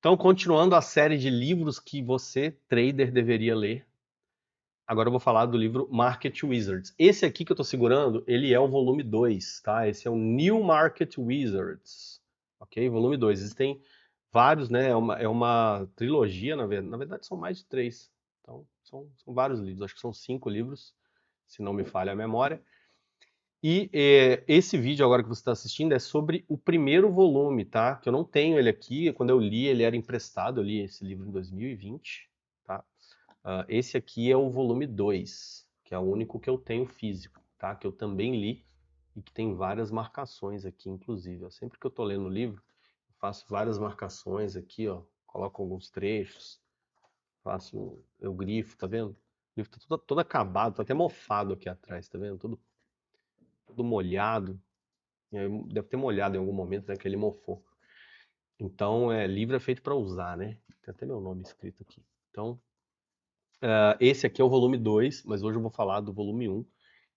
Então, continuando a série de livros que você, trader, deveria ler, agora eu vou falar do livro Market Wizards. Esse aqui que eu estou segurando, ele é o volume 2, tá? Esse é o New Market Wizards, ok? Volume 2. Existem vários, né? É uma trilogia, na verdade são mais de 3. Então, são vários livros, acho que são 5 livros, se não me falha a memória. E esse vídeo agora que você está assistindo é sobre o primeiro volume, tá? Que eu não tenho ele aqui. Quando eu li, ele era emprestado. Eu li esse livro em 2020, tá? Esse aqui é o volume 2, que é o único que eu tenho físico, tá? Que eu também li e que tem várias marcações aqui, inclusive. Ó. Sempre que eu tô lendo o livro, eu faço várias marcações aqui, ó. Coloco alguns trechos, eu grifo, tá vendo? O livro tá todo acabado, tá até mofado aqui atrás, tá vendo? Todo molhado. Deve ter molhado em algum momento, né, que ele mofou. Então, livro é feito para usar, né? Tem até meu nome escrito aqui. Então, esse aqui é o volume 2, mas hoje eu vou falar do volume 1,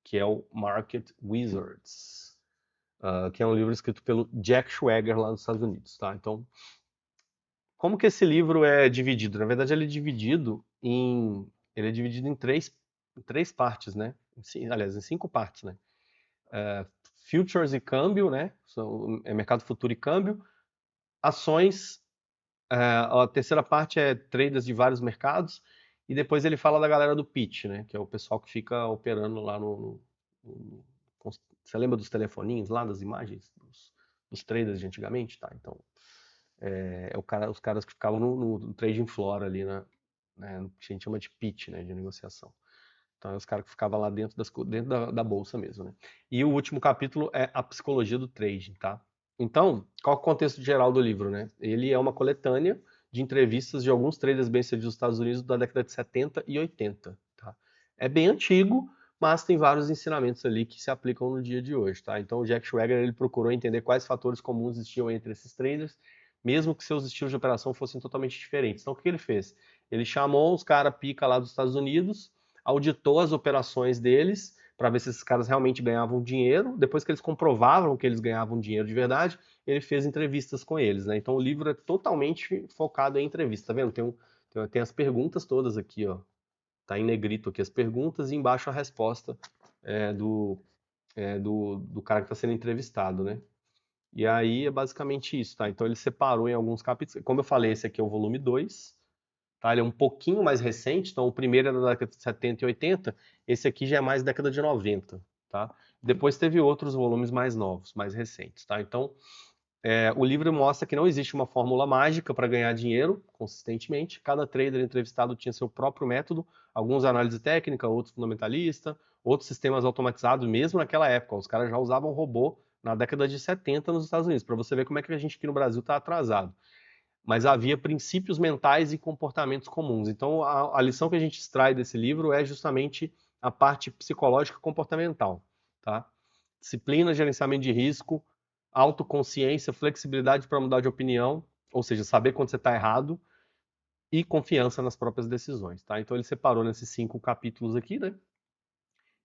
que é o Market Wizards, que é um livro escrito pelo Jack Schwager lá nos Estados Unidos, tá? Então, como que esse livro é dividido? Na verdade, ele é dividido em três partes, né? Aliás, em 5 partes, né? Futures e câmbio, né? É mercado futuro e câmbio. Ações, a terceira parte é traders de vários mercados, e depois ele fala da galera do pitch, né? Que é o pessoal que fica operando lá no- Você lembra dos telefoninhos lá, das imagens dos traders de antigamente? Tá, então, os caras que ficavam no trading floor ali, né, que a gente chama de pitch, né? De negociação. Então, é os caras que ficavam lá dentro da bolsa mesmo, né? E o último capítulo é a psicologia do trading, tá? Então, qual é o contexto geral do livro, né? Ele é uma coletânea de entrevistas de alguns traders bem-sucedidos dos Estados Unidos da década de 70 e 80, tá? É bem antigo, mas tem vários ensinamentos ali que se aplicam no dia de hoje, tá? Então, o Jack Schwager, ele procurou entender quais fatores comuns existiam entre esses traders, mesmo que seus estilos de operação fossem totalmente diferentes. Então, o que ele fez? Ele chamou os caras pica lá dos Estados Unidos, auditou as operações deles para ver se esses caras realmente ganhavam dinheiro. Depois que eles comprovavam que eles ganhavam dinheiro de verdade, ele fez entrevistas com eles, né? Então o livro é totalmente focado em entrevista, tá vendo? Tem as perguntas todas aqui, ó. Tá em negrito aqui as perguntas e embaixo a resposta do cara que está sendo entrevistado, né? E aí é basicamente isso, tá? Então ele separou em alguns capítulos. Como eu falei, esse aqui é o volume 2. Tá? Ele é um pouquinho mais recente, então o primeiro é da década de 70 e 80, esse aqui já é mais década de 90, tá? Depois teve outros volumes mais novos, mais recentes, tá? Então, o livro mostra que não existe uma fórmula mágica para ganhar dinheiro consistentemente. Cada trader entrevistado tinha seu próprio método, alguns análise técnica, outros fundamentalista, outros sistemas automatizados, mesmo naquela época. Os caras já usavam robô na década de 70 nos Estados Unidos, para você ver como é que a gente aqui no Brasil está atrasado. Mas havia princípios mentais e comportamentos comuns. Então, a lição que a gente extrai desse livro é justamente a parte psicológica comportamental, tá? Disciplina, gerenciamento de risco, autoconsciência, flexibilidade para mudar de opinião, ou seja, saber quando você está errado, e confiança nas próprias decisões, tá? Então ele separou nesses 5 capítulos aqui, né?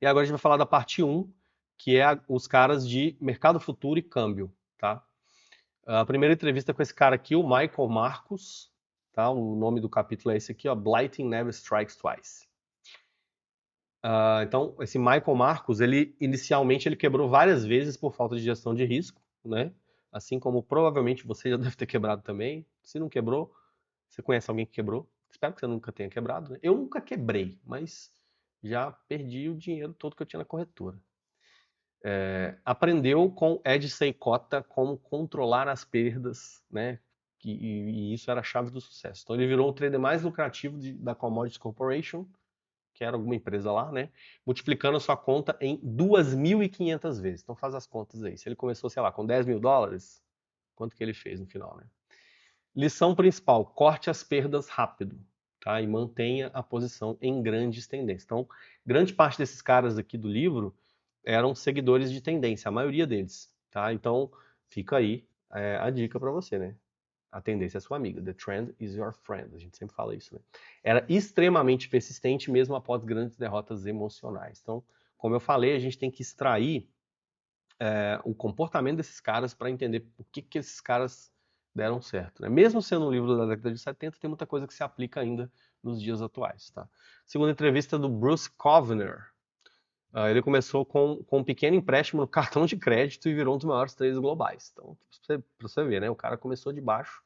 E agora a gente vai falar da parte 1, que é os caras de mercado futuro e câmbio, tá? A primeira entrevista com esse cara aqui, o Michael Marcus, tá? O nome do capítulo é esse aqui, ó, Blighting Never Strikes Twice. Então, esse Michael Marcus, ele inicialmente ele quebrou várias vezes por falta de gestão de risco, né? Assim como provavelmente você já deve ter quebrado também. Se não quebrou, você conhece alguém que quebrou? Espero que você nunca tenha quebrado, né? Eu nunca quebrei, mas já perdi o dinheiro todo que eu tinha na corretora. Aprendeu com Ed Seykota como controlar as perdas, né? E isso era a chave do sucesso. Então ele virou o trader mais lucrativo da Commodity Corporation, que era alguma empresa lá, né? Multiplicando a sua conta em 2.500 vezes. Então faz as contas aí. Se ele começou, sei lá, com 10 mil dólares, quanto que ele fez no final, né? Lição principal: corte as perdas rápido, tá? E mantenha a posição em grandes tendências. Então, grande parte desses caras aqui do livro eram seguidores de tendência, a maioria deles, tá? Então, fica aí a dica para você, né? A tendência é sua amiga. The trend is your friend. A gente sempre fala isso, né? Era extremamente persistente mesmo após grandes derrotas emocionais. Então, como eu falei, a gente tem que extrair o comportamento desses caras para entender o que esses caras deram certo, né? Mesmo sendo um livro da década de 70, tem muita coisa que se aplica ainda nos dias atuais, tá? Segunda entrevista do Bruce Kovner. Ele começou com um pequeno empréstimo no cartão de crédito e virou um dos maiores traders globais. Então, pra você ver, né? O cara começou de baixo,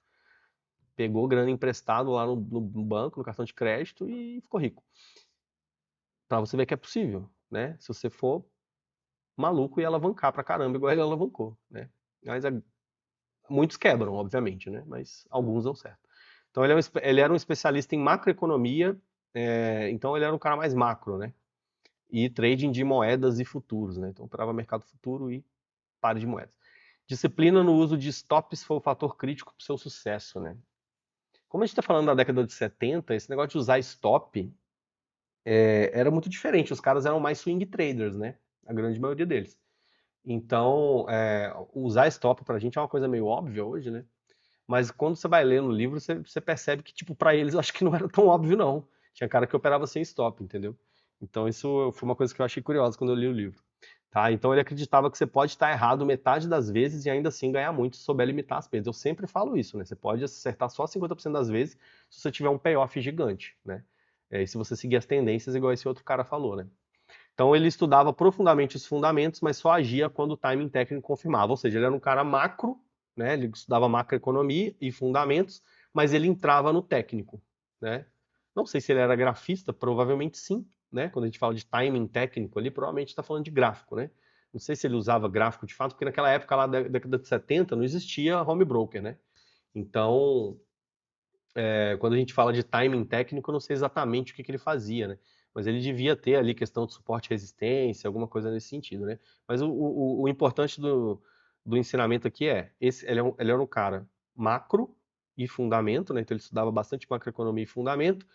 pegou grana emprestado lá no banco, no cartão de crédito e ficou rico. Pra você ver que é possível, né? Se você for maluco e alavancar pra caramba, igual ele alavancou, né? Mas muitos quebram, obviamente, né? Mas alguns dão certo. Então ele era um especialista em macroeconomia, então ele era um cara mais macro, né? E trading de moedas e futuros, né? Então operava mercado futuro e pare de moedas. Disciplina no uso de stops foi o fator crítico para o seu sucesso, né? Como a gente está falando da década de 70, esse negócio de usar stop era muito diferente. Os caras eram mais swing traders, né? A grande maioria deles. Então, usar stop pra gente é uma coisa meio óbvia hoje, né? Mas quando você vai ler no livro, você percebe que, tipo, pra eles eu acho que não era tão óbvio, não. Tinha cara que operava sem stop, entendeu? Então isso foi uma coisa que eu achei curiosa quando eu li o livro. Tá? Então ele acreditava que você pode estar errado metade das vezes e ainda assim ganhar muito se souber limitar as perdas. Eu sempre falo isso, né? Você pode acertar só 50% das vezes se você tiver um payoff gigante, né? E se você seguir as tendências igual esse outro cara falou, né? Então ele estudava profundamente os fundamentos, mas só agia quando o timing técnico confirmava. Ou seja, ele era um cara macro, né? Ele estudava macroeconomia e fundamentos, mas ele entrava no técnico, né? Não sei se ele era grafista, provavelmente sim, né? Quando a gente fala de timing técnico ali, provavelmente está falando de gráfico, né? Não sei se ele usava gráfico de fato, porque naquela época lá da década de 70 não existia home broker, né? Então, quando a gente fala de timing técnico, eu não sei exatamente o que ele fazia, né? Mas ele devia ter ali questão de suporte e resistência, alguma coisa nesse sentido, né? Mas o importante do ensinamento aqui ele era um cara macro e fundamento, né? Então ele estudava bastante macroeconomia e fundamento,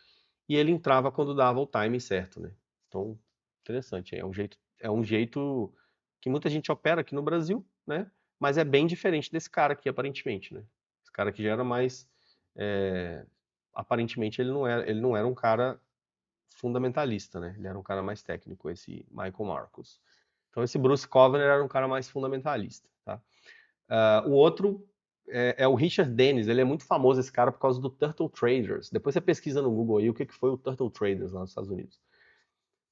e ele entrava quando dava o timing certo, né? Então, interessante, é um jeito que muita gente opera aqui no Brasil, né? Mas é bem diferente desse cara aqui, aparentemente, né? Esse cara aqui já era mais é, aparentemente ele não era um cara fundamentalista, né? Ele era um cara mais técnico, esse Michael Marcus. Então esse Bruce Kovner era um cara mais fundamentalista, tá? O outro é o Richard Dennis, ele é muito famoso esse cara por causa do Turtle Traders. Depois você pesquisa no Google aí o que foi o Turtle Traders lá nos Estados Unidos.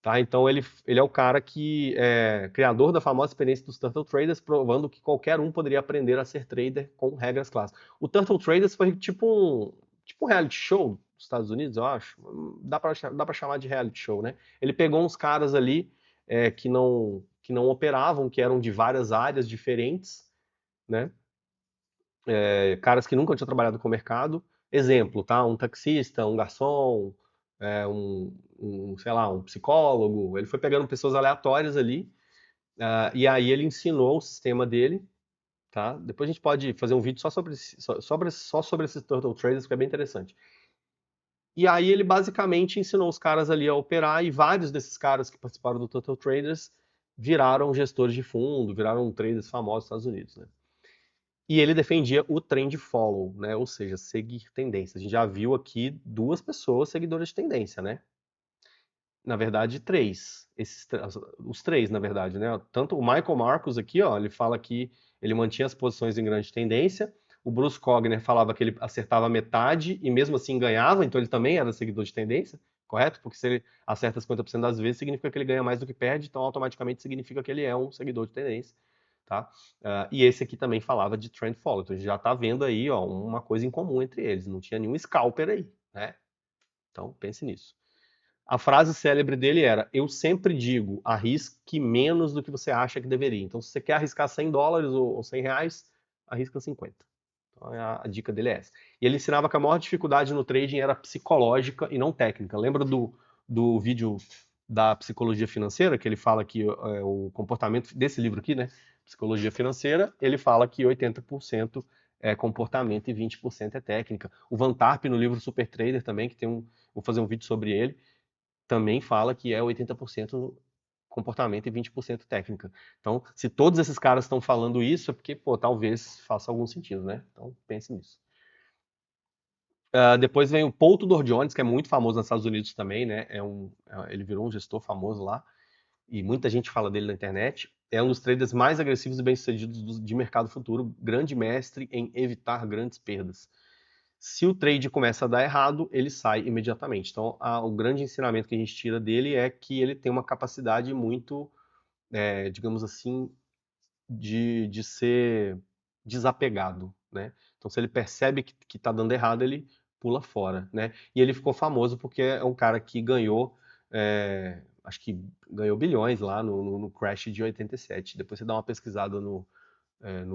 Tá? Então ele é o cara que é criador da famosa experiência dos Turtle Traders, provando que qualquer um poderia aprender a ser trader com regras clássicas. O Turtle Traders foi tipo um reality show dos Estados Unidos, eu acho. Dá pra chamar de reality show, né? Ele pegou uns caras ali que não operavam, que eram de várias áreas diferentes, né? Caras que nunca tinham trabalhado com o mercado. Exemplo, tá? Um taxista, um garçom, sei lá, um psicólogo. Ele foi pegando pessoas aleatórias ali, e aí ele ensinou o sistema dele, tá? Depois a gente pode fazer um vídeo só sobre esses Turtle Traders, que é bem interessante. E aí ele basicamente ensinou os caras ali a operar, e vários desses caras que participaram do Turtle Traders viraram gestores de fundo, viraram traders famosos nos Estados Unidos, né? E ele defendia o trend follow, né? Ou seja, seguir tendência. A gente já viu aqui duas pessoas seguidoras de tendência, né? Na verdade, três. Os três, na verdade, né? Tanto o Michael Marcus aqui, ó, ele fala que ele mantinha as posições em grande tendência. O Bruce Cogner falava que ele acertava metade e mesmo assim ganhava, então ele também era seguidor de tendência, correto? Porque se ele acerta 50% das vezes, significa que ele ganha mais do que perde, então automaticamente significa que ele é um seguidor de tendência. Tá? E esse aqui também falava de trend follow. Então a gente já está vendo aí, ó, uma coisa em comum entre eles. Não tinha nenhum scalper aí, né? Então pense nisso. A frase célebre dele era: eu sempre digo, arrisque menos do que você acha que deveria. Então se você quer arriscar $100 ou R$100, arrisca 50. Então a dica dele é essa. E ele ensinava que a maior dificuldade no trading era psicológica e não técnica. Lembra do vídeo da psicologia financeira, que ele fala que o comportamento desse livro aqui, né? Psicologia financeira, ele fala que 80% é comportamento e 20% é técnica. O Van Tarp, no livro Super Trader também, que vou fazer um vídeo sobre ele, também fala que é 80% comportamento e 20% técnica. Então, se todos esses caras estão falando isso, é porque, pô, talvez faça algum sentido, né? Então, pense nisso. Depois vem o Paul Tudor Jones, que é muito famoso nos Estados Unidos também, né? Ele virou um gestor famoso lá, e muita gente fala dele na internet. é um dos traders mais agressivos e bem-sucedidos de mercado futuro, grande mestre em evitar grandes perdas. Se o trade começa a dar errado, ele sai imediatamente. Então, o grande ensinamento que a gente tira dele é que ele tem uma capacidade muito, digamos assim, de ser desapegado, né? Então, se ele percebe que está dando errado, ele pula fora, né? E ele ficou famoso porque é um cara que ganhou, acho que ganhou bilhões lá no crash de 87. Depois você dá uma pesquisada no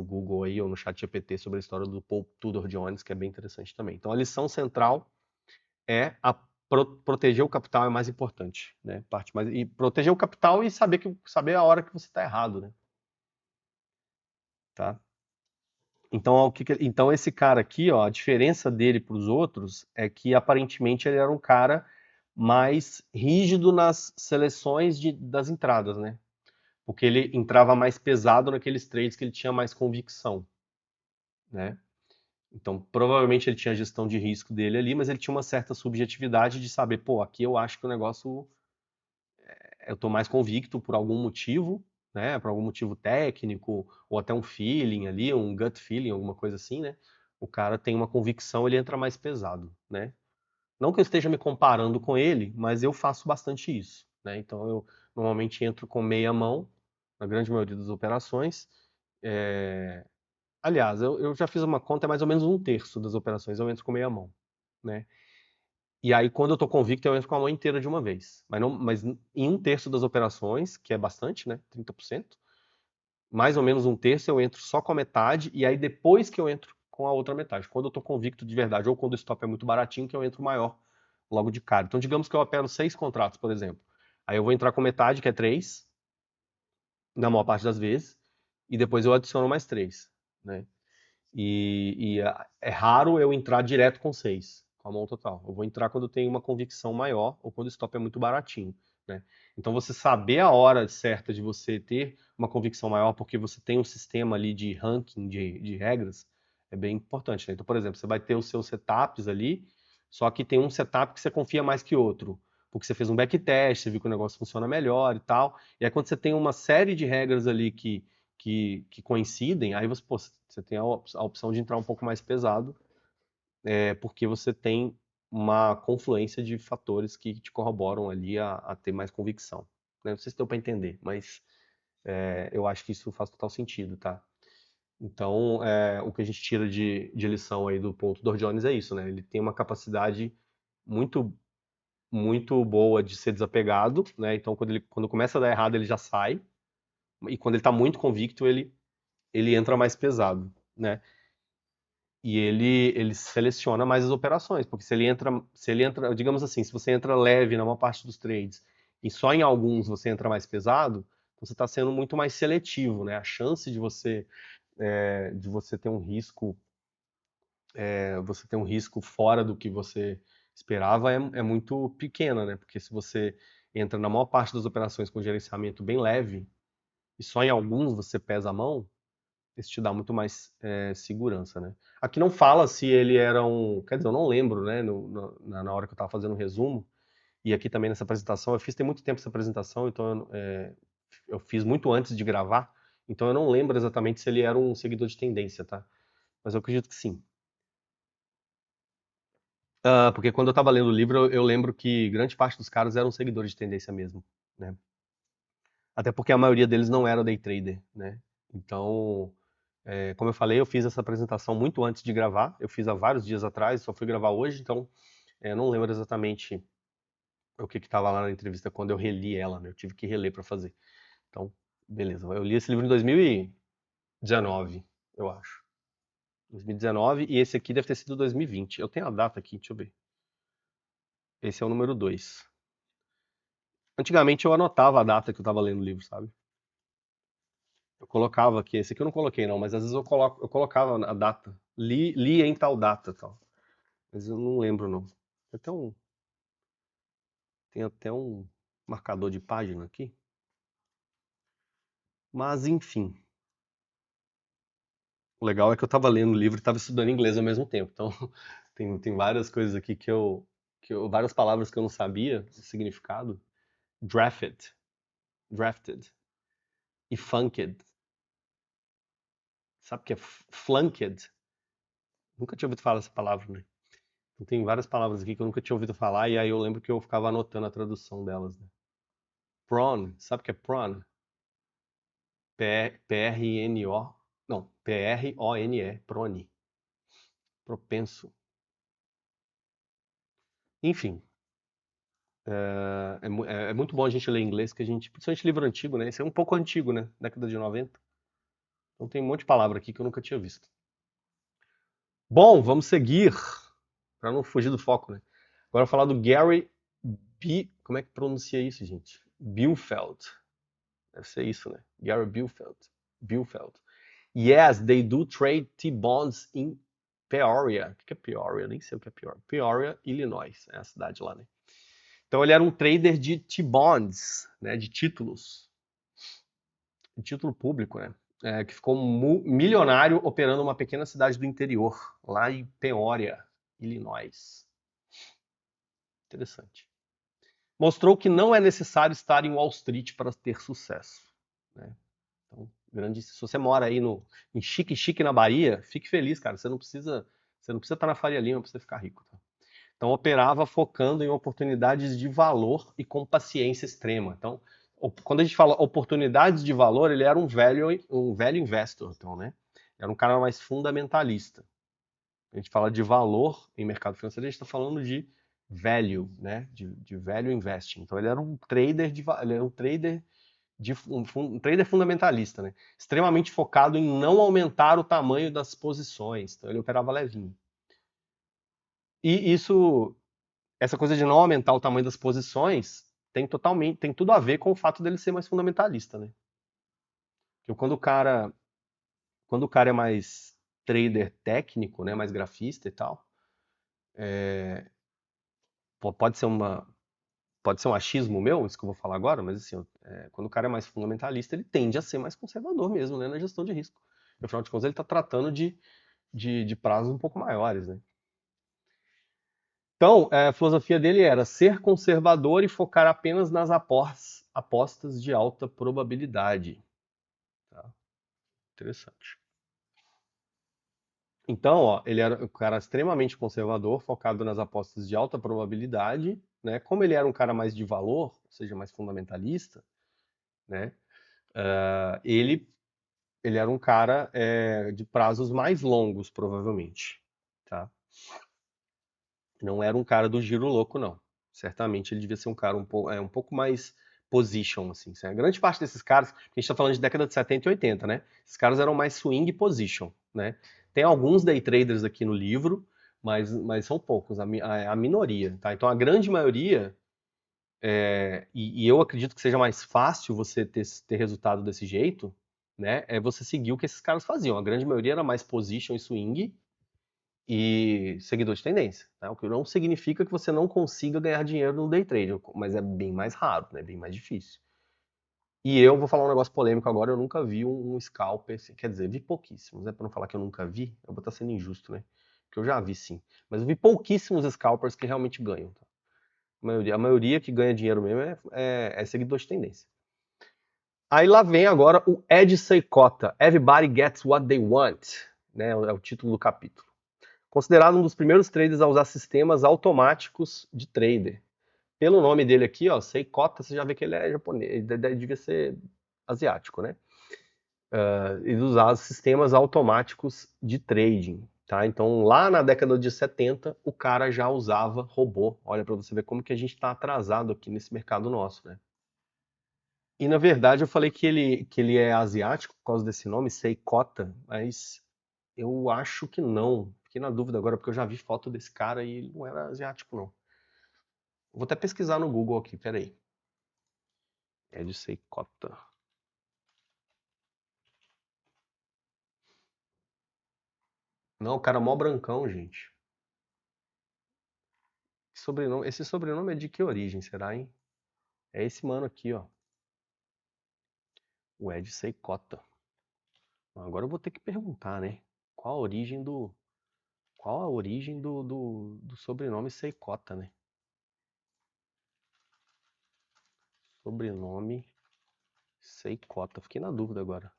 Google aí ou no chat GPT sobre a história do Paul Tudor Jones, que é bem interessante também. Então, a lição central é proteger o capital é mais importante, né? Parte mais, e proteger o capital e saber a hora que você está errado, né? Tá? Então esse cara aqui, ó, a diferença dele para os outros é que aparentemente ele era um cara mais rígido nas seleções das entradas, né? Porque ele entrava mais pesado naqueles trades que ele tinha mais convicção, né? Então provavelmente ele tinha a gestão de risco dele ali, mas ele tinha uma certa subjetividade de saber, pô, aqui eu acho que o negócio eu estou mais convicto por algum motivo, né? Por algum motivo técnico, ou até um feeling ali, um gut feeling, alguma coisa assim, né? O cara tem uma convicção, ele entra mais pesado, né? Não que eu esteja me comparando com ele, mas eu faço bastante isso, né? Então eu normalmente entro com meia mão, na grande maioria das operações. É... Aliás, eu já fiz uma conta, é mais ou menos um terço das operações eu entro com meia mão, né? E aí, quando eu tô convicto, eu entro com a mão inteira de uma vez. Mas em um terço das operações, que é bastante, né? 30%, mais ou menos um terço eu entro só com a metade, e aí depois que eu entro com a outra metade. Quando eu tô convicto de verdade, ou quando o stop é muito baratinho, que eu entro maior logo de cara. Então, digamos que eu opero 6 contratos, por exemplo. Aí eu vou entrar com metade, que é 3, na maior parte das vezes, e depois eu adiciono mais 3, né? É raro eu entrar direto com 6, com a mão total. Eu vou entrar quando eu tenho uma convicção maior ou quando o stop é muito baratinho, né? Então você saber a hora certa de você ter uma convicção maior, porque você tem um sistema ali de ranking de regras, é bem importante, né? Então, por exemplo, você vai ter os seus setups ali, só que tem um setup que você confia mais que outro, porque você fez um backtest, você viu que o negócio funciona melhor e tal. E aí quando você tem uma série de regras ali que coincidem, aí você, pô, você tem a opção de entrar um pouco mais pesado, porque você tem uma confluência de fatores que te corroboram ali a ter mais convicção, né? Não sei se deu para entender, mas eu acho que isso faz total sentido, tá? Então, o que a gente tira de lição aí do ponto do Jones é isso, né? Ele tem uma capacidade muito muito boa de ser desapegado, né? Então, quando começa a dar errado, ele já sai, e quando ele está muito convicto, ele entra mais pesado, né? E ele seleciona mais as operações, porque se ele entra, digamos assim, se você entra leve na maior parte dos trades e só em alguns você entra mais pesado, você está sendo muito mais seletivo, né? A chance de você ter um risco, você ter um risco fora do que você esperava é muito pequena, né? Porque se você entra na maior parte das operações com gerenciamento bem leve e só em alguns você pesa a mão, isso te dá muito mais segurança, né? Aqui não fala se ele era um. Quer dizer, eu não lembro, né? Na hora que eu estava fazendo o resumo, e aqui também nessa apresentação, eu fiz tem muito tempo essa apresentação, então eu fiz muito antes de gravar, então eu não lembro exatamente se ele era um seguidor de tendência, tá? Mas eu acredito que sim. Porque quando eu estava lendo o livro, eu lembro que grande parte dos caras eram seguidores de tendência mesmo, né? Até porque a maioria deles não era day trader, né? Então, como eu falei, eu fiz essa apresentação muito antes de gravar. Eu fiz há vários dias atrás, só fui gravar hoje, então eu não lembro exatamente o que estava lá na entrevista quando eu reli ela, né? Eu tive que reler para fazer. Então, beleza. Eu li esse livro em 2019, eu acho. 2019, e esse aqui deve ter sido 2020. Eu tenho a data aqui, deixa eu ver. Esse é o número 2. Antigamente eu anotava a data que eu estava lendo o livro, sabe? Eu colocava aqui, esse aqui eu não coloquei não, mas às vezes eu colocava a data. Li em tal data, tal. Mas eu não lembro não. Tem até um marcador de página aqui. Mas enfim, o legal é que eu estava lendo o livro e estava estudando inglês ao mesmo tempo. Então tem várias coisas aqui várias palavras que eu não sabia o significado. Drafted, drafted. e funked. Sabe o que é flunked? Nunca tinha ouvido falar essa palavra, né? Então, tem várias palavras aqui que eu nunca tinha ouvido falar, e aí eu lembro que eu ficava anotando a tradução delas, né? Prawn, sabe o que é prawn? P-R-N-O. Não, P-R-O-N-E, prone. Propenso. Enfim, é muito bom a gente ler inglês, que a gente, principalmente livro antigo, né? Esse é um pouco antigo, né? Década de 90. Então tem um monte de palavra aqui que eu nunca tinha visto. Bom, vamos seguir, para não fugir do foco, né? Agora eu vou falar do Gary B. Como é que pronuncia isso, gente? Bielefeld. Deve ser isso, né? Gary Bielefeld. Bielefeld. Yes, they do trade T-bonds in Peoria. O que é Peoria? Nem sei o que é Peoria. Peoria, Illinois. É a cidade lá, né? Então ele era um trader de T-bonds, né? De títulos. De título público, né? Que ficou milionário operando uma pequena cidade do interior, lá em Peoria, Illinois. Interessante. Mostrou que não é necessário estar em Wall Street para ter sucesso, né? Então, se você mora aí em Chique na Bahia, fique feliz, cara. Você não precisa estar na Faria Lima para você ficar rico, tá? Então operava focando em oportunidades de valor e com paciência extrema. Então, quando a gente fala oportunidades de valor, ele era um velho investor, então, né? Era um cara mais fundamentalista. A gente fala de valor em mercado financeiro, a gente está falando de value, né? De value investing. Então ele era um trader um trader fundamentalista, né? Extremamente focado em não aumentar o tamanho das posições. Então ele operava levinho. E essa coisa de não aumentar o tamanho das posições tem tudo a ver com o fato dele ser mais fundamentalista, né? Porque quando o cara é mais trader técnico, né, mais grafista e tal, pode ser um achismo meu, isso que eu vou falar agora, mas assim, quando o cara é mais fundamentalista, ele tende a ser mais conservador mesmo, né, na gestão de risco. Afinal de contas, ele está tratando de prazos um pouco maiores, né? Então, a filosofia dele era ser conservador e focar apenas nas apostas de alta probabilidade. Tá? Interessante. Então, ó, ele era um cara extremamente conservador, focado nas apostas de alta probabilidade, né? Como ele era um cara mais de valor, ou seja, mais fundamentalista, né? Ele era um cara de prazos mais longos, provavelmente, tá? Não era um cara do giro louco, não. Certamente ele devia ser um cara um pouco mais position, assim. A grande parte desses caras, a gente está falando de década de 70 e 80, né? Esses caras eram mais swing position, né? Tem alguns day traders aqui no livro, mas são poucos, a minoria, tá? Então a grande maioria, e eu acredito que seja mais fácil você ter resultado desse jeito, né? É você seguir o que esses caras faziam. A grande maioria era mais position e swing, e seguidor de tendência, tá? O que não significa que você não consiga ganhar dinheiro no day trade, mas é bem mais raro, né? Bem mais difícil. E eu vou falar um negócio polêmico agora, eu nunca vi um scalper, quer dizer, vi pouquíssimos, né? Para não falar que eu nunca vi, eu vou estar sendo injusto, né? Porque eu já vi sim, mas eu vi pouquíssimos scalpers que realmente ganham, tá? A maioria que ganha dinheiro mesmo é seguidor de tendência. Aí lá vem agora o Ed Seykota, Everybody Gets What They Want, né? É o título do capítulo. Considerado um dos primeiros traders a usar sistemas automáticos de trader. Pelo nome dele aqui, ó, Seykota, você já vê que ele é japonês, ele devia ser asiático, né? E usar sistemas automáticos de trading, tá? Então, lá na década de 70, o cara já usava robô. Olha para você ver como que a gente está atrasado aqui nesse mercado nosso, né? E na verdade eu falei que ele é asiático por causa desse nome, Seykota, mas eu acho que não. Fiquei na dúvida agora, porque eu já vi foto desse cara e ele não era asiático, não. Vou até pesquisar no Google aqui, peraí. É de Seykota. Não, o cara é mó brancão, gente. Esse sobrenome é de que origem, será, hein? É esse mano aqui, ó. O Ed Seykota. Agora eu vou ter que perguntar, né? Qual a origem do sobrenome Seykota, né? Sobrenome Sei cota, fiquei na dúvida agora.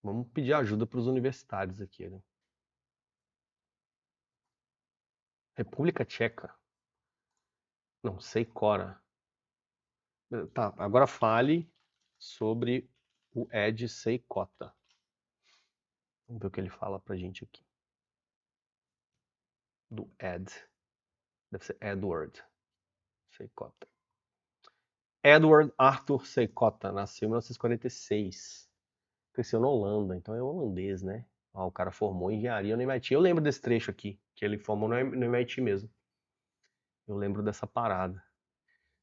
Vamos pedir ajuda para os universitários aqui, né? República Tcheca. Não, sei cora. Tá, agora fale sobre o Ed Seikota. Vamos ver o que ele fala pra gente aqui. Do Ed. Deve ser Edward Seikota. Edward Arthur Seikota nasceu em 1946. Cresceu na Holanda, então é holandês, né? Ó, o cara formou em engenharia no MIT. Eu lembro desse trecho aqui, que ele formou no MIT mesmo. Eu lembro dessa parada.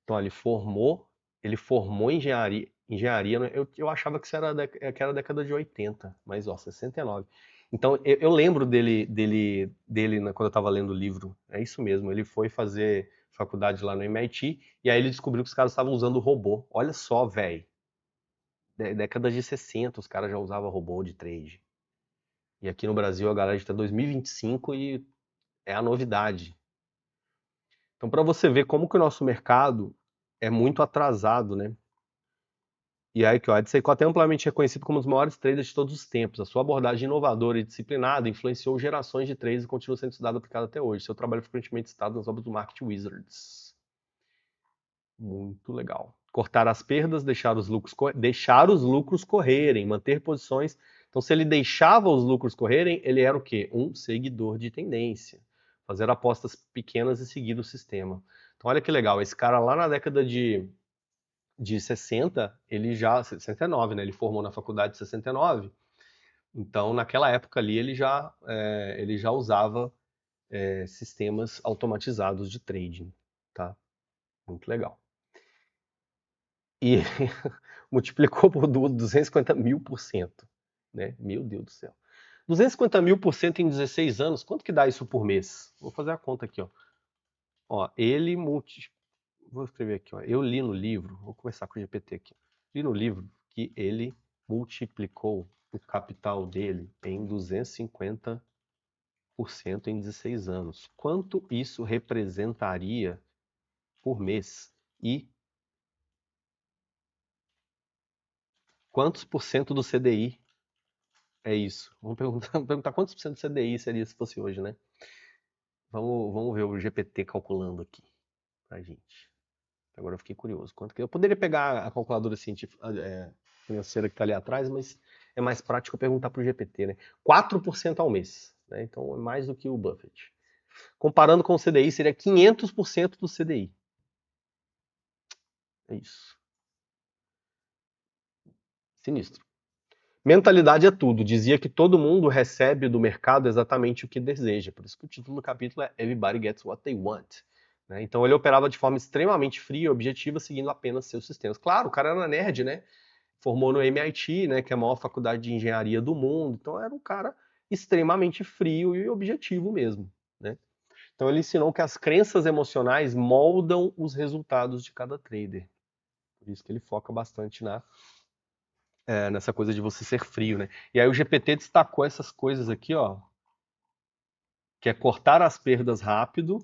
Então, ó, ele formou engenharia, né? Eu achava que isso era, que era a década de 80, mas ó, 69. Então, eu lembro quando eu estava lendo o livro. É isso mesmo, ele foi fazer faculdade lá no MIT, e aí ele descobriu que os caras estavam usando robô. Olha só, velho. Década de 60, os caras já usavam robô de trade. E aqui no Brasil a galera está em 2025 e é a novidade. Então, para você ver como que o nosso mercado é muito atrasado, né? E aí que o Ed Seikota é amplamente reconhecido como um dos maiores traders de todos os tempos. A sua abordagem inovadora e disciplinada influenciou gerações de traders e continua sendo estudado e aplicado até hoje. Seu trabalho é frequentemente citado nas obras do Market Wizards. Muito legal. Cortar as perdas, deixar os lucros correrem, manter posições. Então, se ele deixava os lucros correrem, ele era o quê? Um seguidor de tendência. Fazer apostas pequenas e seguir o sistema. Então, olha que legal. Esse cara lá na década de 60, ele já... 69, né? Ele formou na faculdade de 69. Então, naquela época ali, ele já usava sistemas automatizados de trading. Tá? Muito legal. E multiplicou por 250 mil por cento. Né? Meu Deus do céu. 250 mil por cento em 16 anos, quanto que dá isso por mês? Vou fazer a conta aqui, ó. Ó, Vou escrever aqui, ó. Eu li no livro, vou conversar com o GPT aqui. Li no livro que ele multiplicou o capital dele em 250% em 16 anos. Quanto isso representaria por mês? E quantos por cento do CDI é isso? Vamos perguntar quantos por cento do CDI seria se fosse hoje, né? Vamos ver o GPT calculando aqui pra gente. Agora eu fiquei curioso. Quanto que eu poderia pegar a calculadora científica, financeira que está ali atrás, mas é mais prático eu perguntar para o GPT, né? 4% ao mês, né? Então é mais do que o Buffett. Comparando com o CDI, seria 500% do CDI. É isso. Sinistro. Mentalidade é tudo. Dizia que todo mundo recebe do mercado exatamente o que deseja. Por isso que o título do capítulo é Everybody Gets What They Want. Né? Então ele operava de forma extremamente fria e objetiva, seguindo apenas seus sistemas. Claro, o cara era nerd, né? Formou no MIT, né, que é a maior faculdade de engenharia do mundo. Então era um cara extremamente frio e objetivo mesmo. Né? Então ele ensinou que as crenças emocionais moldam os resultados de cada trader. Por isso que ele foca bastante nessa coisa de você ser frio, né? E aí o GPT destacou essas coisas aqui, ó, que é cortar as perdas rápido,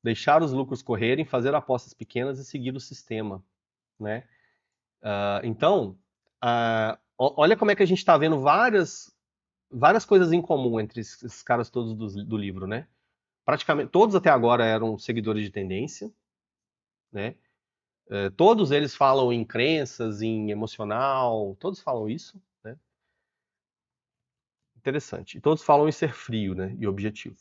deixar os lucros correrem, fazer apostas pequenas e seguir o sistema, né? Então, olha como é que a gente está vendo várias coisas em comum entre esses caras todos do livro, né? Praticamente todos até agora eram seguidores de tendência, né? Todos eles falam em crenças, em emocional, todos falam isso, né? Interessante. E todos falam em ser frio, né? E objetivo.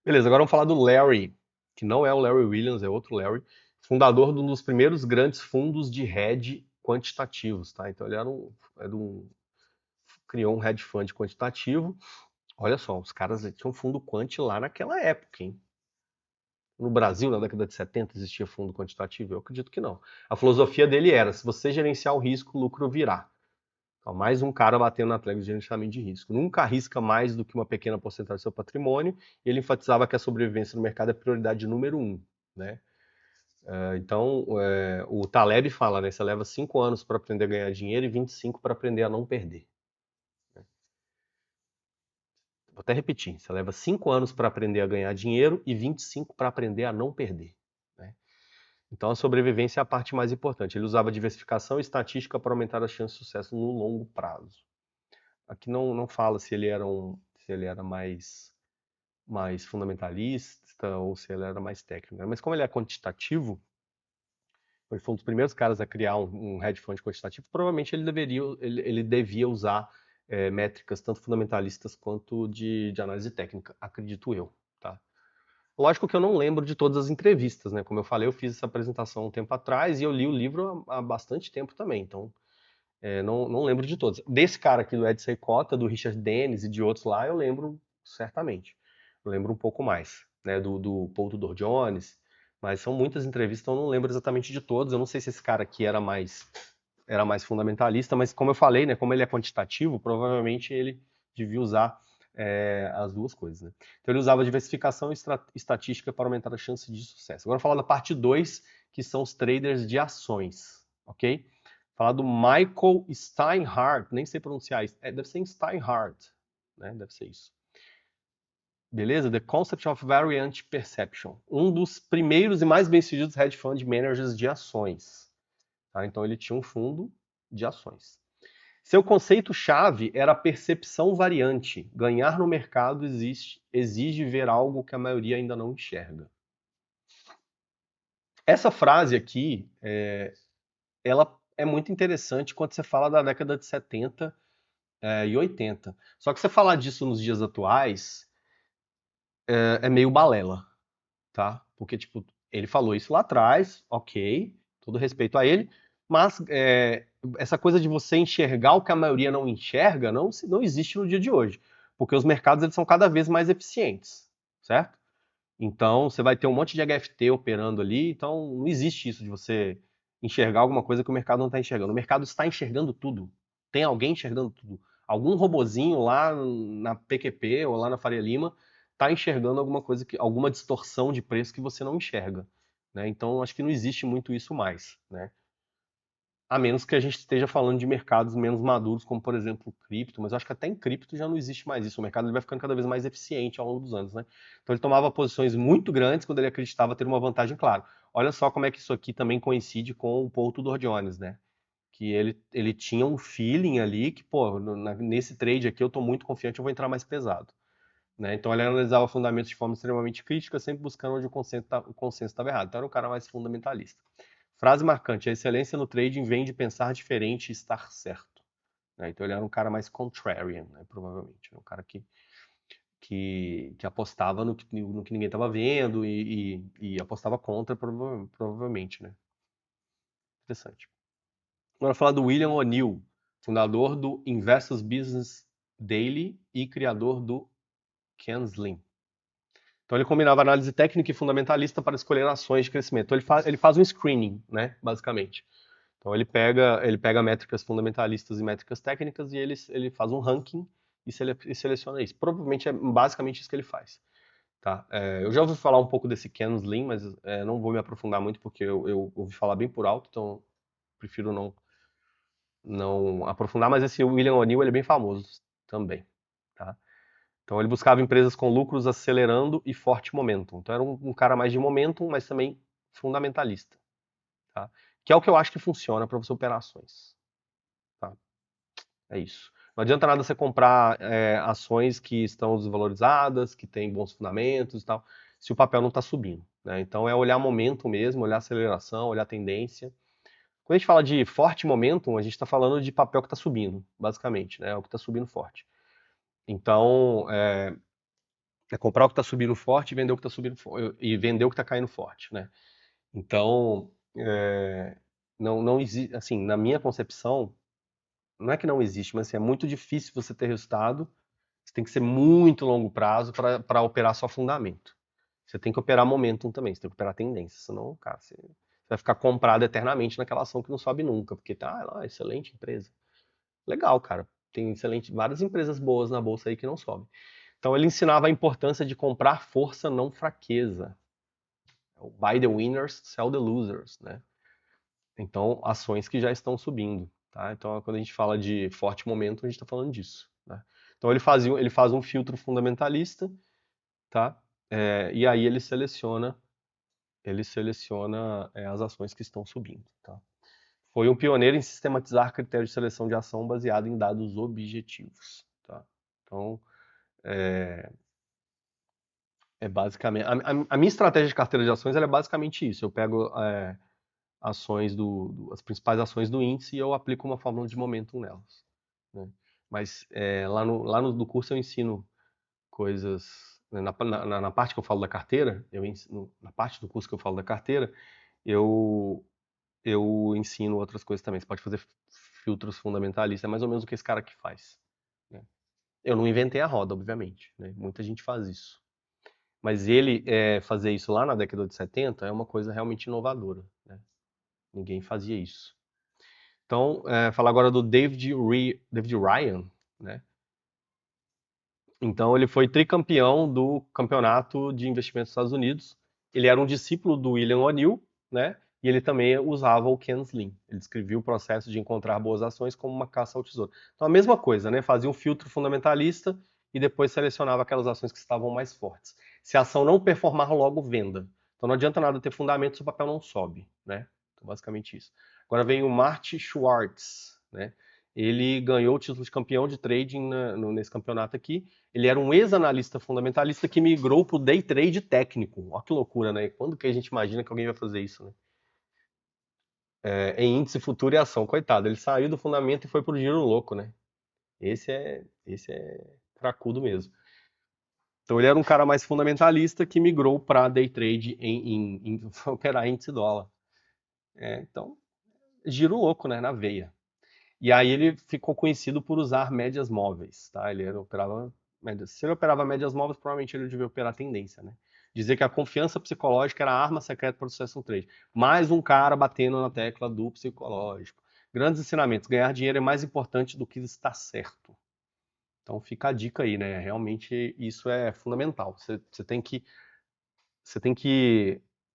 Beleza, agora vamos falar do Larry, que não é o Larry Williams, é outro Larry, fundador de um dos primeiros grandes fundos de hedge quantitativos, tá? Então ele criou um hedge fund quantitativo. Olha só, os caras tinham fundo quant lá naquela época, hein? No Brasil, na década de 70, existia fundo quantitativo? Eu acredito que não. A filosofia dele era, se você gerenciar o risco, o lucro virá. Então, mais um cara batendo na tecla de gerenciamento de risco. Nunca arrisca mais do que uma pequena porcentagem do seu patrimônio, e ele enfatizava que a sobrevivência no mercado é a prioridade número um, né? Então, o Taleb fala, né? Você leva 5 anos para aprender a ganhar dinheiro e 25 para aprender a não perder. Vou até repetir, você leva 5 anos para aprender a ganhar dinheiro e 25 para aprender a não perder. Né? Então a sobrevivência é a parte mais importante. Ele usava diversificação e estatística para aumentar as chances de sucesso no longo prazo. Aqui não fala se ele era mais fundamentalista ou se ele era mais técnico, né? Mas como ele é quantitativo, ele foi um dos primeiros caras a criar um hedge fund quantitativo, provavelmente ele devia usar métricas tanto fundamentalistas quanto de análise técnica, acredito eu, tá? Lógico que eu não lembro de todas as entrevistas, né? Como eu falei, eu fiz essa apresentação um tempo atrás e eu li o livro há bastante tempo também, então não lembro de todas. Desse cara aqui do Ed Seykota, do Richard Dennis e de outros lá, eu lembro certamente. Eu lembro um pouco mais, né? Do Paul Tudor Jones, mas são muitas entrevistas, então eu não lembro exatamente de todos. Eu não sei se esse cara aqui era mais fundamentalista, mas como eu falei, né? Como ele é quantitativo, provavelmente ele devia usar as duas coisas, né? Então ele usava diversificação e estatística para aumentar a chance de sucesso. Agora falar da parte 2, que são os traders de ações, ok? Falar do Michael Steinhardt, nem sei pronunciar isso, deve ser Steinhardt, né? Deve ser isso. Beleza? The Concept of Variant Perception. Um dos primeiros e mais bem-sucedidos hedge fund managers de ações. Tá? Então ele tinha um fundo de ações. Seu conceito-chave era a percepção variante. Ganhar no mercado exige ver algo que a maioria ainda não enxerga. Essa frase aqui, ela é muito interessante quando você fala da década de 70 e 80. Só que você falar disso nos dias atuais é meio balela, tá? Porque, tipo, ele falou isso lá atrás, ok, todo respeito a ele, mas essa coisa de você enxergar o que a maioria não enxerga não existe no dia de hoje, porque os mercados eles são cada vez mais eficientes, certo? Então, você vai ter um monte de HFT operando ali, então não existe isso de você enxergar alguma coisa que o mercado não está enxergando. O mercado está enxergando tudo. Tem alguém enxergando tudo. Algum robozinho lá na PQP ou lá na Faria Lima está enxergando alguma coisa, alguma distorção de preço que você não enxerga. Né? Então, acho que não existe muito isso mais. Né? A menos que a gente esteja falando de mercados menos maduros, como por exemplo o cripto, mas eu acho que até em cripto já não existe mais isso. O mercado ele vai ficando cada vez mais eficiente ao longo dos anos, né? Então ele tomava posições muito grandes quando ele acreditava ter uma vantagem clara. Olha só como é que isso aqui também coincide com o Paul Tudor Jones, né? Que ele tinha um feeling ali que, pô, nesse trade aqui eu estou muito confiante, eu vou entrar mais pesado. Né? Então ele analisava fundamentos de forma extremamente crítica, sempre buscando onde o consenso estava errado. Então era um cara mais fundamentalista. Frase marcante: a excelência no trading vem de pensar diferente e estar certo. Né? Então ele era um cara mais contrarian, né? Provavelmente. Um cara que apostava no que ninguém estava vendo e apostava contra, provavelmente. Né? Interessante. Agora falar do William O'Neill, fundador do Investors Business Daily e criador do Kinsling. Então ele combinava análise técnica e fundamentalista para escolher ações de crescimento. Então ele faz um screening, né, basicamente. Então ele pega métricas fundamentalistas e métricas técnicas e ele faz um ranking e seleciona isso. Provavelmente é basicamente isso que ele faz. Tá? Eu já ouvi falar um pouco desse Ken Slim, mas não vou me aprofundar muito porque eu ouvi falar bem por alto, então prefiro não aprofundar. Mas esse William O'Neill ele é bem famoso também. Tá? Então ele buscava empresas com lucros acelerando e forte momentum. Então era um cara mais de momentum, mas também fundamentalista. Tá? Que é o que eu acho que funciona para você operar ações. Tá? É isso. Não adianta nada você comprar ações que estão desvalorizadas, que têm bons fundamentos e tal, se o papel não está subindo. Né? Então é olhar momento mesmo, olhar aceleração, olhar tendência. Quando a gente fala de forte momentum, a gente está falando de papel que está subindo, basicamente, né? É o que está subindo forte. Então, comprar o que está subindo forte e vender o que está subindo e vender o que está caindo forte, né? Então, não existe, assim, na minha concepção, não é que não existe, mas assim, é muito difícil você ter resultado. Você tem que ser muito longo prazo para operar só fundamento. Você tem que operar momentum também, você tem que operar tendência, senão, cara, você vai ficar comprado eternamente naquela ação que não sobe nunca, porque tá, lá, excelente empresa. Legal, cara. Tem várias empresas boas na bolsa aí que não sobem. Então ele ensinava a importância de comprar força, não fraqueza. Buy the winners, sell the losers, né? Então, ações que já estão subindo, tá? Então, quando a gente fala de forte momento, a gente está falando disso, né? Então, ele faz um filtro fundamentalista, tá? E aí ele seleciona ele seleciona as ações que estão subindo, tá? Foi um pioneiro em sistematizar critérios de seleção de ação baseado em dados objetivos, tá? Então, basicamente a minha estratégia de carteira de ações ela é basicamente isso. Eu pego ações as principais ações do índice e eu aplico uma fórmula de momentum nelas, né? Mas lá no curso eu ensino coisas, né, na parte que eu falo da carteira, na parte do curso que eu falo da carteira, eu ensino outras coisas também. Você pode fazer filtros fundamentalistas, é mais ou menos o que esse cara aqui faz, né? Eu não inventei a roda, obviamente, né? Muita gente faz isso. Mas ele fazer isso lá na década de 70 é uma coisa realmente inovadora, né? Ninguém fazia isso. Então, falar agora do David Ryan, né? Então, ele foi tricampeão do campeonato de investimentos dos Estados Unidos. Ele era um discípulo do William O'Neill, né? E ele também usava o Ken Slim. Ele descrevia o processo de encontrar boas ações como uma caça ao tesouro. Então, a mesma coisa, né? Fazia um filtro fundamentalista e depois selecionava aquelas ações que estavam mais fortes. Se a ação não performar, logo venda. Então, não adianta nada ter fundamento se o papel não sobe, né? Então, basicamente isso. Agora vem o Marty Schwartz, né? Ele ganhou o título de campeão de trading nesse campeonato aqui. Ele era um ex-analista fundamentalista que migrou para o day trade técnico. Olha que loucura, né? Quando que a gente imagina que alguém vai fazer isso, né? Em índice, futuro e ação. Coitado, ele saiu do fundamento e foi pro giro louco, né? Esse é cracudo mesmo. Então ele era um cara mais fundamentalista que migrou para day trade em operar índice dólar. Então, giro louco, né? Na veia. E aí ele ficou conhecido por usar médias móveis, tá? Operava médias. Se ele operava médias móveis, provavelmente ele devia operar tendência, né? Dizer que a confiança psicológica era a arma secreta para o sucesso no trade. Mais um cara batendo na tecla do psicológico. Grandes ensinamentos. Ganhar dinheiro é mais importante do que estar certo. Então fica a dica aí, né? Realmente isso é fundamental. Você tem que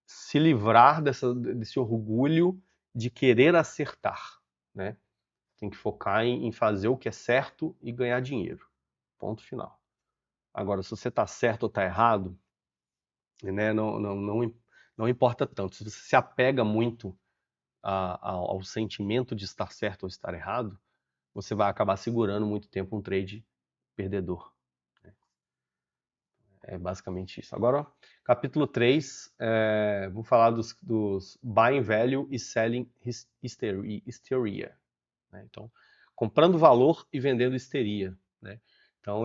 se livrar desse orgulho de querer acertar, né? Tem que focar em fazer o que é certo e ganhar dinheiro. Ponto final. Agora, se você está certo ou está errado, né, não importa tanto. Se você se apega muito ao sentimento de estar certo ou estar errado, você vai acabar segurando muito tempo um trade perdedor. É basicamente isso. Agora, capítulo 3, vou falar dos buying value e selling hysteria. Né? Então, comprando valor e vendendo histeria. Né? Então,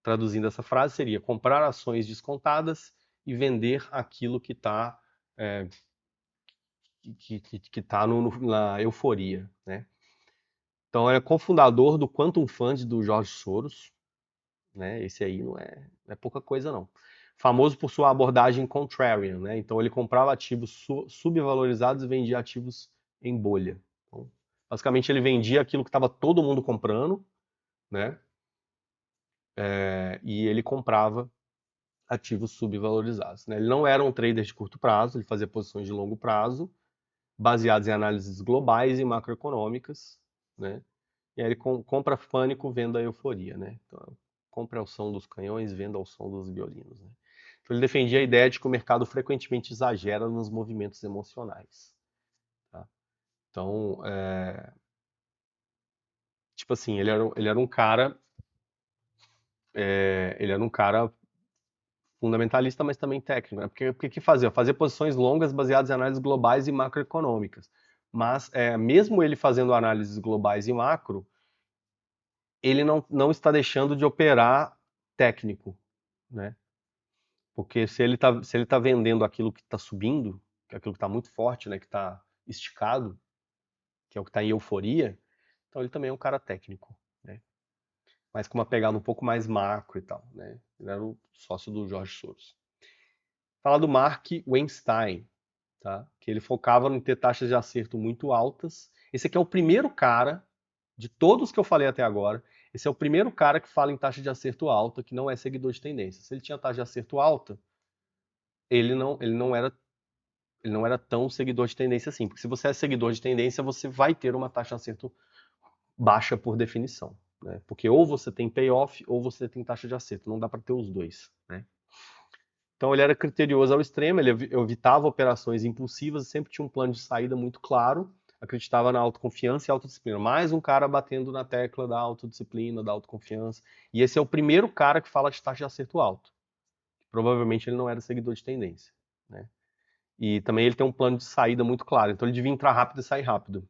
traduzindo essa frase, seria comprar ações descontadas e vender aquilo que está que tá na euforia. Né? Então, é cofundador do Quantum Fund do George Soros. Né? Esse aí não é pouca coisa, não. Famoso por sua abordagem contrarian. Né? Então, ele comprava ativos subvalorizados e vendia ativos em bolha. Então, basicamente, ele vendia aquilo que estava todo mundo comprando, né? E ele comprava ativos subvalorizados. Né? Ele não era um trader de curto prazo, ele fazia posições de longo prazo, baseadas em análises globais e macroeconômicas. Né? E aí ele compra pânico, venda euforia. Né? Então, compra ao som dos canhões, venda ao som dos violinos. Né? Então, ele defendia a ideia de que o mercado frequentemente exagera nos movimentos emocionais. Tá? Então, tipo assim, ele era um cara fundamentalista, mas também técnico, né? Porque que fazer? Fazer posições longas baseadas em análises globais e macroeconômicas. Mas, mesmo ele fazendo análises globais e macro, ele não está deixando de operar técnico, né? Porque se ele tá vendendo aquilo que está subindo, que é aquilo que está muito forte, né? Que está esticado, que é o que está em euforia, então ele também é um cara técnico, né? Mas com uma pegada um pouco mais macro e tal, né? Ele era o sócio do Jorge Soros. Falar do Mark Weinstein, tá? Que ele focava em ter taxas de acerto muito altas. Esse aqui é o primeiro cara, de todos que eu falei até agora, esse é o primeiro cara que fala em taxa de acerto alta, que não é seguidor de tendência. Se ele tinha taxa de acerto alta, ele não era tão seguidor de tendência assim. Porque se você é seguidor de tendência, você vai ter uma taxa de acerto baixa por definição. Né? Porque ou você tem payoff ou você tem taxa de acerto. Não dá para ter os dois. Né? Então ele era criterioso ao extremo, ele evitava operações impulsivas, sempre tinha um plano de saída muito claro, acreditava na autoconfiança e autodisciplina. Mais um cara batendo na tecla da autodisciplina, da autoconfiança. E esse é o primeiro cara que fala de taxa de acerto alto. Provavelmente ele não era seguidor de tendência, né? E também ele tem um plano de saída muito claro, então ele devia entrar rápido e sair rápido,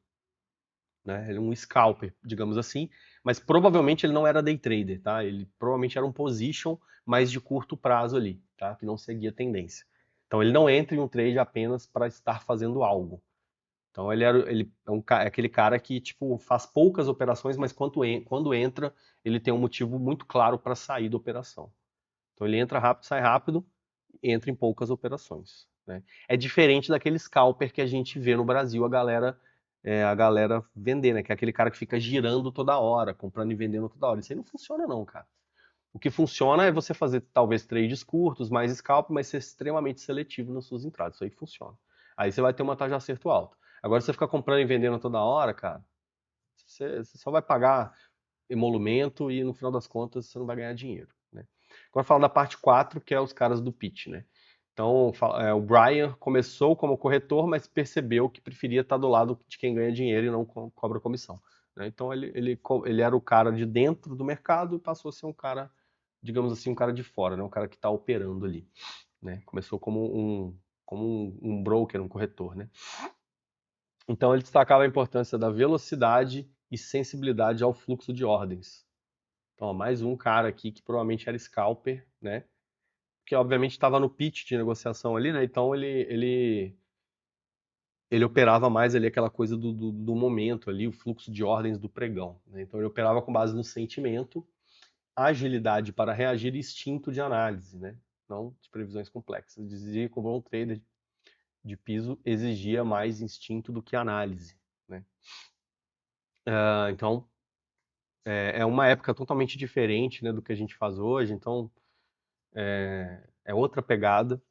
né? Ele é um scalper, digamos assim, mas provavelmente ele não era day trader, tá? Ele provavelmente era um position, mas de curto prazo ali, tá? Que não seguia tendência. Então ele não entra em um trade apenas para estar fazendo algo. Então ele é, é aquele cara que tipo faz poucas operações, mas quando entra ele tem um motivo muito claro para sair da operação. Então ele entra rápido, sai rápido, entra em poucas operações, né? É diferente daquele scalper que a gente vê no Brasil, a galera vender, né? Que é aquele cara que fica girando toda hora, comprando e vendendo toda hora. Isso aí não funciona não, cara. O que funciona é você fazer talvez trades curtos, mais scalp, mas ser extremamente seletivo nas suas entradas. Isso aí funciona. Aí você vai ter uma taxa de acerto alta. Agora você ficar comprando e vendendo toda hora, cara, você só vai pagar emolumento e no final das contas você não vai ganhar dinheiro, né? Agora fala da parte 4, que é os caras do pitch, né? Então, o Brian começou como corretor, mas percebeu que preferia estar do lado de quem ganha dinheiro e não cobra comissão, né? Então, ele era o cara de dentro do mercado e passou a ser um cara, digamos assim, um cara de fora, né? Um cara que está operando ali, né? Começou como um broker, um corretor, né? Então, ele destacava a importância da velocidade e sensibilidade ao fluxo de ordens. Então, ó, mais um cara aqui que provavelmente era scalper, né? Que obviamente estava no pitch de negociação ali, né? Então ele operava mais ali aquela coisa do momento ali, o fluxo de ordens do pregão, né? Então ele operava com base no sentimento, agilidade para reagir e instinto de análise, né? Não de previsões complexas. Dizia que o bom trader de piso exigia mais instinto do que análise, né? Então é uma época totalmente diferente, né, do que a gente faz hoje. Então é outra pegada.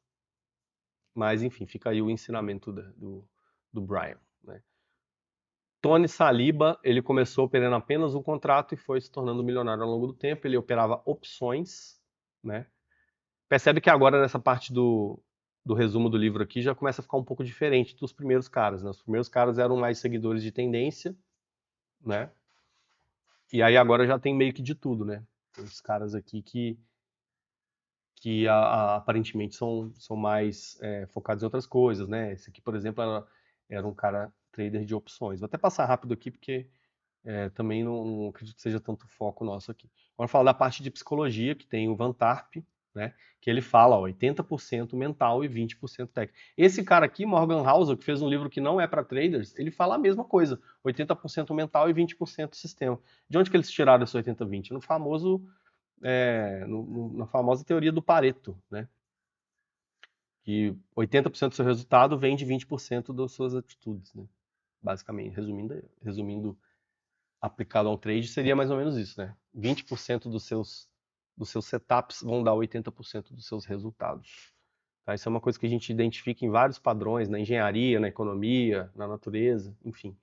Mas, enfim, fica aí o ensinamento do Brian, né? Tony Saliba, ele começou operando apenas um contrato e foi se tornando milionário ao longo do tempo. Ele operava opções, né? Percebe que agora nessa parte do resumo do livro aqui já começa a ficar um pouco diferente dos primeiros caras, né? Os primeiros caras eram mais seguidores de tendência, né? E aí agora já tem meio que de tudo, né? Tem os caras aqui que aparentemente são mais focados em outras coisas, né? Esse aqui, por exemplo, era um cara trader de opções. Vou até passar rápido aqui, porque também não acredito que seja tanto foco nosso aqui. Agora falar da parte de psicologia, que tem o Van Tarp, né? Que ele fala, ó, 80% mental e 20% técnico. Esse cara aqui, Morgan Housel, que fez um livro que não é para traders, ele fala a mesma coisa, 80% mental e 20% sistema. De onde que eles tiraram esse 80-20? No famoso na famosa teoria do Pareto, né? Que 80% do seu resultado vem de 20% das suas atitudes, né? Basicamente, resumindo, aplicado ao trade, seria mais ou menos isso, né? 20% dos seus setups vão dar 80% dos seus resultados. Tá? Isso é uma coisa que a gente identifica em vários padrões, na engenharia, na economia, na natureza, enfim.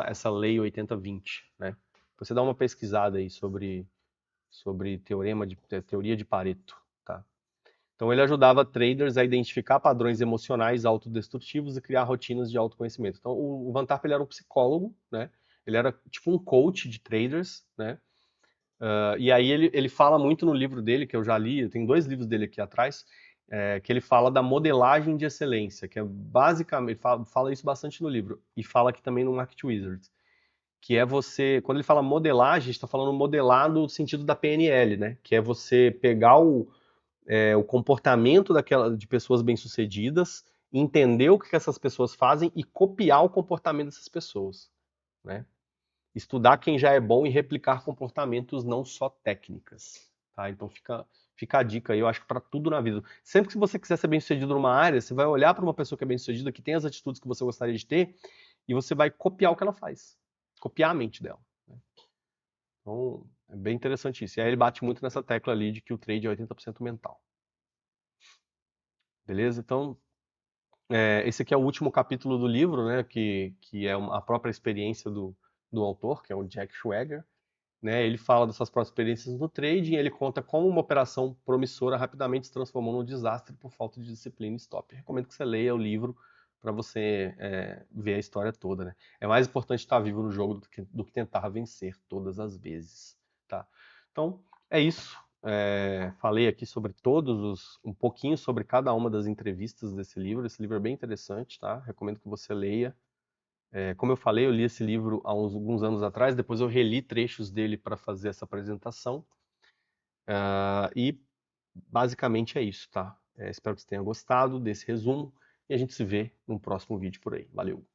Essa lei 80-20, né? Você dá uma pesquisada aí sobre teoria de Pareto, tá? Então ele ajudava traders a identificar padrões emocionais autodestrutivos e criar rotinas de autoconhecimento. Então o Van Tarp ele era um psicólogo, né? Ele era tipo um coach de traders, né? E aí ele fala muito no livro dele, que eu já li, tem 2 livros dele aqui atrás, que ele fala da modelagem de excelência, que é basicamente, fala isso bastante no livro, e fala aqui também no Market Wizards, que é você, quando ele fala modelagem, a gente está falando modelar no sentido da PNL, né? Que é você pegar o comportamento de pessoas bem-sucedidas, entender o que essas pessoas fazem e copiar o comportamento dessas pessoas, né? Estudar quem já é bom e replicar comportamentos, não só técnicas, tá? Então fica a dica aí, eu acho que para tudo na vida. Sempre que você quiser ser bem-sucedido numa área, você vai olhar para uma pessoa que é bem-sucedida, que tem as atitudes que você gostaria de ter, e você vai copiar o que ela faz. Copiar a mente dela, né? Então, é bem interessante isso. E aí ele bate muito nessa tecla ali de que o trade é 80% mental. Beleza? Então, esse aqui é o último capítulo do livro, né? Que é a própria experiência do autor, que é o Jack Schwager. né? Ele fala das suas próprias experiências no trading, ele conta como uma operação promissora rapidamente se transformou num desastre por falta de disciplina e stop. Recomendo que você leia o livro para você ver a história toda, né? É mais importante estar vivo no jogo do que tentar vencer todas as vezes, tá? Então, é isso. Falei aqui sobre um pouquinho sobre cada uma das entrevistas desse livro. Esse livro é bem interessante, tá? Recomendo que você leia. Como eu falei, eu li esse livro há alguns anos atrás, depois eu reli trechos dele para fazer essa apresentação. E basicamente é isso, tá? Espero que você tenha gostado desse resumo e a gente se vê no próximo vídeo por aí. Valeu!